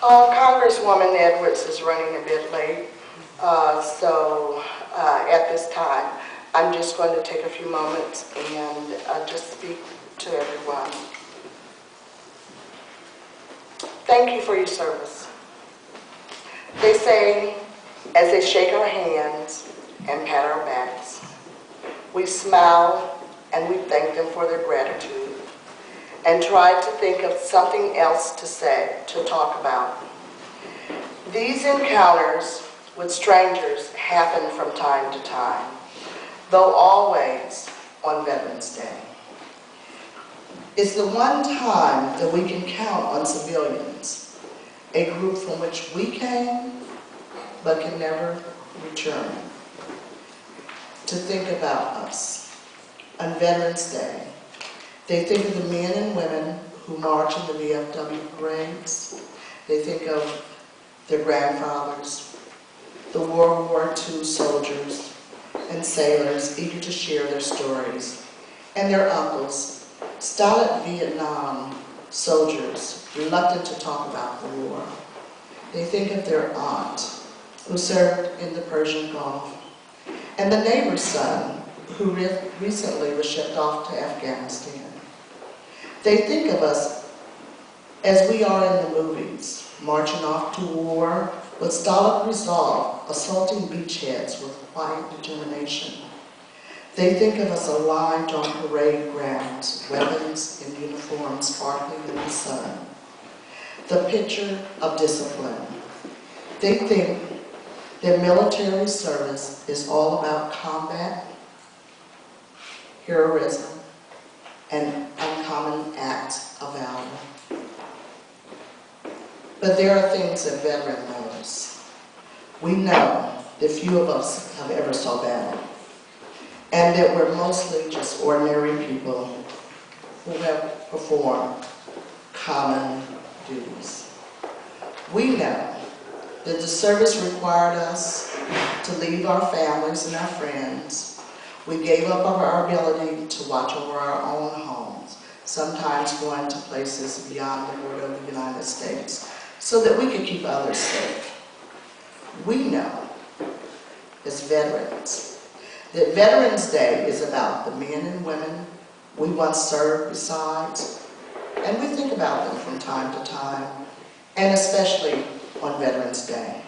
Congresswoman Edwards is running a bit late, so at this time, I'm just going to take a few moments and just speak to everyone. Thank you for your service. They say, as they shake our hands and pat our backs, we smile and we thank them for their gratitude and try to think of something else to say, to talk about. These encounters with strangers happen from time to time, though always on Veterans Day. It's the one time that we can count on civilians, a group from which we came but can never return, to think about us. On Veterans Day, they think of the men and women who march in the VFW parades. They think of their grandfathers, the World War II soldiers and sailors eager to share their stories, and their uncles, stolid Vietnam soldiers reluctant to talk about the war. They think of their aunt, who served in the Persian Gulf, and the neighbor's son, who recently was shipped off to Afghanistan. They think of us as we are in the movies, marching off to war with stolid resolve, assaulting beachheads with quiet determination. They think of us aligned on parade grounds, weapons and uniforms sparkling in the sun. The picture of discipline. They think that military service is all about combat, heroism, and uncommon acts of valor. But there are things that veteran knows. We know that few of us have ever saw battle, and that we're mostly just ordinary people who have performed common duties. We know that the service required us to leave our families and our friends. We gave up our ability to watch over our own homes, sometimes going to places beyond the border of the United States, so that we could keep others safe. We know, as veterans, that Veterans Day is about the men and women we once served beside, and we think about them from time to time, and especially on Veterans Day.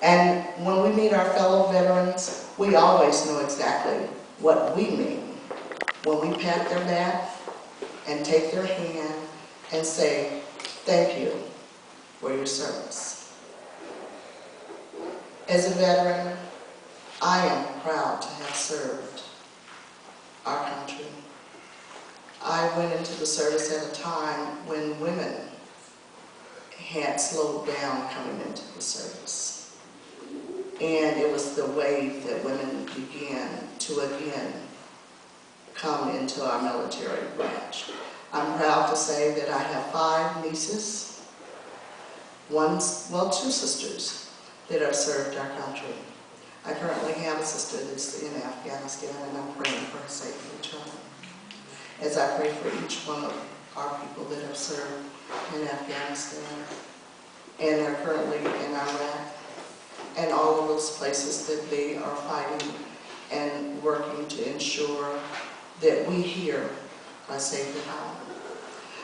And when we meet our fellow veterans, we always know exactly what we mean when we pat their back and take their hand and say, thank you for your service. As a veteran, I am proud to have served our country. I went into the service at a time when women had slowed down coming into the service. And it was the wave that women began to again come into our military branch. I'm proud to say that I have 5 nieces, two sisters that have served our country. I currently have a sister that's in Afghanistan, and I'm praying for her safe return, as I pray for each one of our people that have served in Afghanistan and are currently in Iraq, and all of those places that they are fighting and working to ensure that we here are safe at home.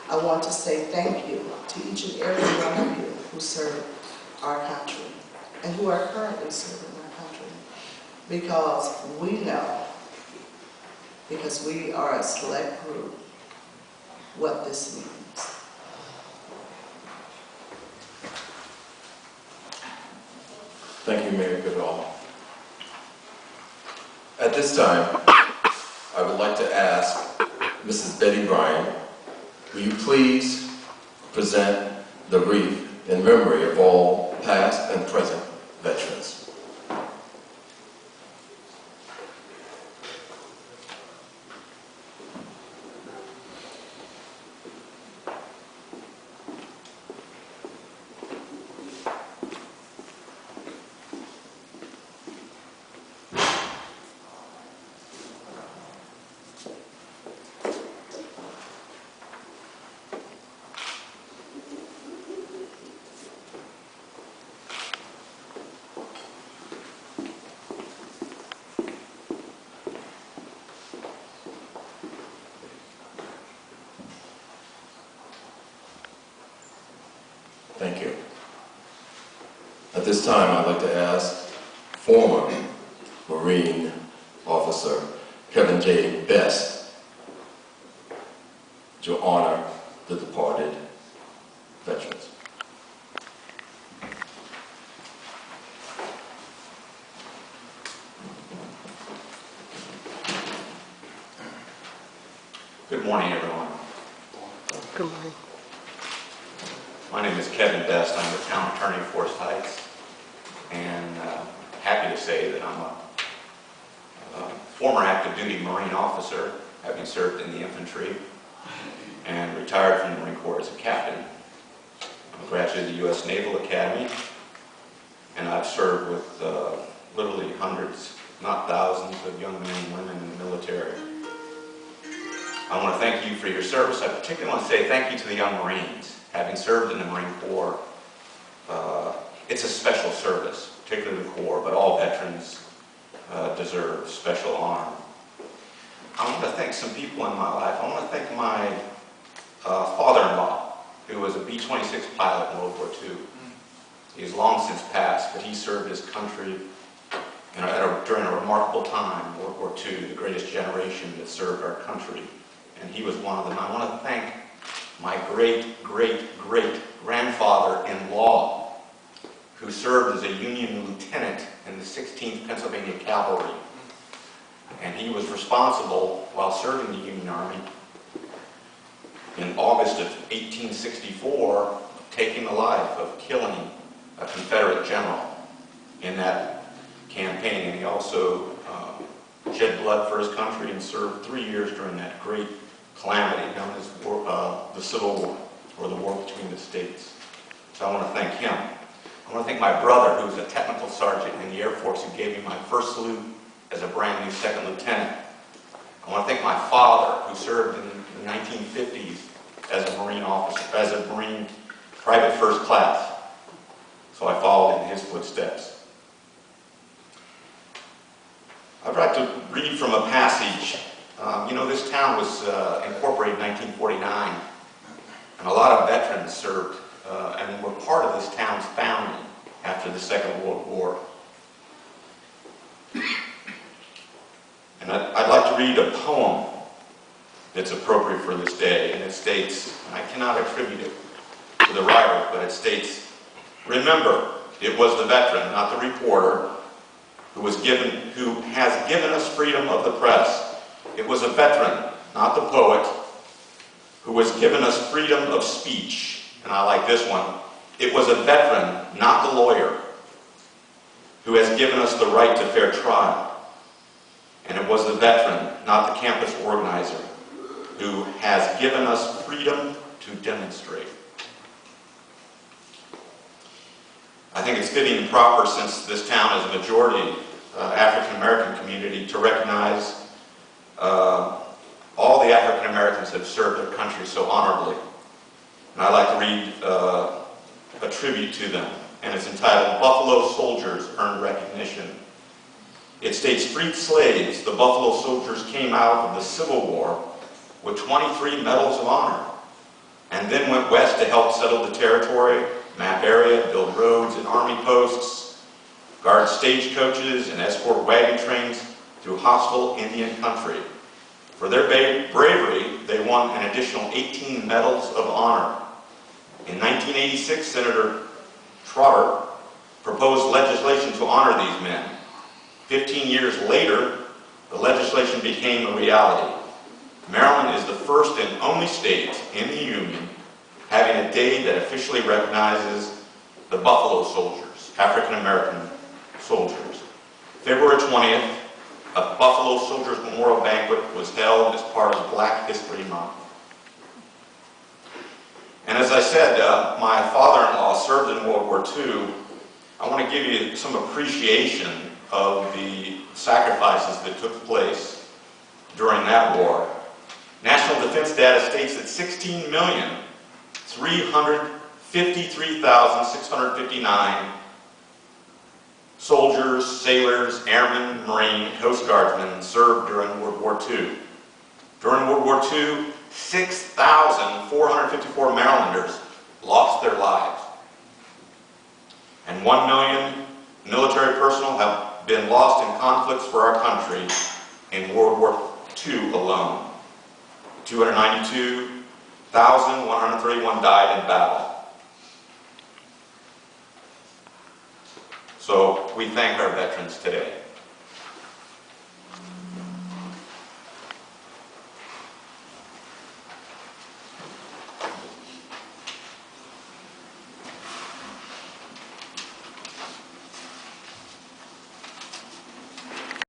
I want to say thank you to each and every one of you who serve our country and who are currently serving our country, because we know, because we are a select group, what this means. Thank you, Mayor Goodall. At this time, I would like to ask Mrs. Betty Bryan, will you please present the wreath in memory of all past and present veterans. Thank you. At this time, I'd like to ask former Marine Officer Kevin J. Best to honor the departed veterans. Good morning, everyone. Good morning. My name is Kevin Best. I'm the town attorney of Forest Heights, and happy to say that I'm a former active duty Marine officer, having served in the infantry and retired from the Marine Corps as a captain. I'm a graduate of the U.S. Naval Academy, and I've served with literally hundreds, not thousands, of young men and women in the military. I want to thank you for your service. I particularly want to say thank you to the young Marines. Having served in the Marine Corps, it's a special service, particularly the Corps, but all veterans deserve special honor. I want to thank some people in my life. I want to thank my father-in-law, who was a B-26 pilot in World War II. He has long since passed, but he served his country during a remarkable time, World War II, the greatest generation that served our country. And he was one of them. I want to thank my great-great-great-grandfather-in-law, who served as a Union lieutenant in the 16th Pennsylvania Cavalry. And he was responsible, while serving the Union Army, in August of 1864, taking the life of killing a Confederate general in that campaign. And he also shed blood for his country and served 3 years during that great calamity known as the Civil War, or the war between the states. So I want to thank him. I want to thank my brother, who's a technical sergeant in the Air Force, who gave me my first salute as a brand new second lieutenant. I want to thank my father, who served in the 1950s as a Marine officer, as a Marine private first class. So I followed in his footsteps. I'd like to read from a passage. You know, this town was incorporated in 1949, and a lot of veterans served and were part of this town's founding after the Second World War. And I'd like to read a poem that's appropriate for this day, and it states, and I cannot attribute it to the writer, but it states, "Remember, it was the veteran, not the reporter, who has given us freedom of the press. It was a veteran, not the poet, who has given us freedom of speech." And I like this one. "It was a veteran, not the lawyer, who has given us the right to fair trial. And it was the veteran, not the campus organizer, who has given us freedom to demonstrate." I think it's fitting and proper, since this town is a majority African-American community, to recognize all the African Americans that have served their country so honorably. And I'd like to read a tribute to them, and it's entitled "Buffalo Soldiers Earned Recognition." It states, "Freed slaves, the Buffalo Soldiers came out of the Civil War with 23 medals of honor, and then went west to help settle the territory, map area, build roads and army posts, guard stagecoaches and escort wagon trains through hostile Indian country. For their bravery, they won an additional 18 medals of honor. In 1986, Senator Trotter proposed legislation to honor these men. 15 years later, the legislation became a reality. Maryland is the first and only state in the Union having a day that officially recognizes the Buffalo Soldiers, African American soldiers. February 20th, a Buffalo Soldiers Memorial Banquet was held as part of Black History Month. And as I said, my father-in-law served in World War II. I want to give you some appreciation of the sacrifices that took place during that war. National Defense data states that 16,353,659 soldiers, sailors, airmen, Marine, Coast Guardsmen served during World War II. During World War II, 6,454 Marylanders lost their lives. and 1 million military personnel have been lost in conflicts for our country in World War II alone. 292,131 died in battle. So we thank our veterans today.